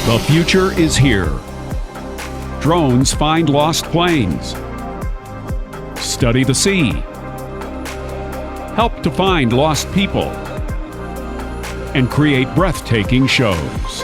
The future is here. Drones find lost planes, study the sea, help to find lost people, and create breathtaking shows.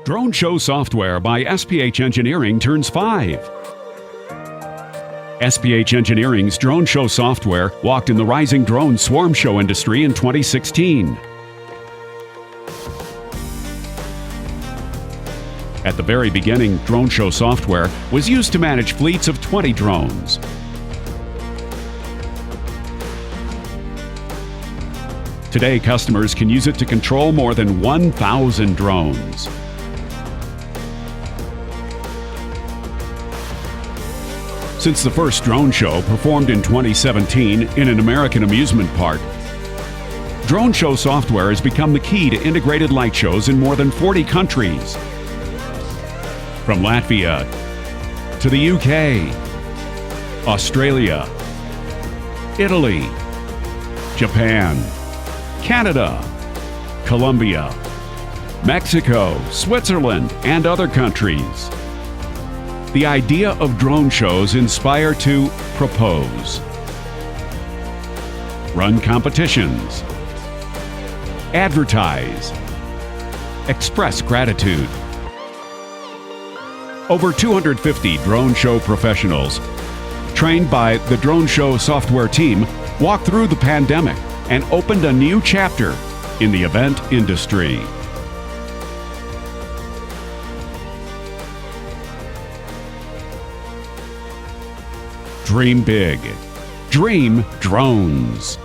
Drone Show Software by SPH Engineering turns 5. SPH Engineering's Drone Show Software walked in the rising drone swarm show industry in 2016. At the very beginning, Drone Show Software was used to manage fleets of 20 drones. Today, customers can use it to control more than 1,000 drones. Since the first drone show performed in 2017 in an American amusement park, Drone Show Software has become the key to integrated light shows in more than 40 countries. From Latvia to the UK, Australia, Italy, Japan, Canada, Colombia, Mexico, Switzerland, and other countries. The idea of drone shows inspire to propose, run competitions, advertise, express gratitude. Over 250 drone show professionals, trained by the Drone Show Software team, walked through the pandemic and opened a new chapter in the event industry. Dream big. Dream drones.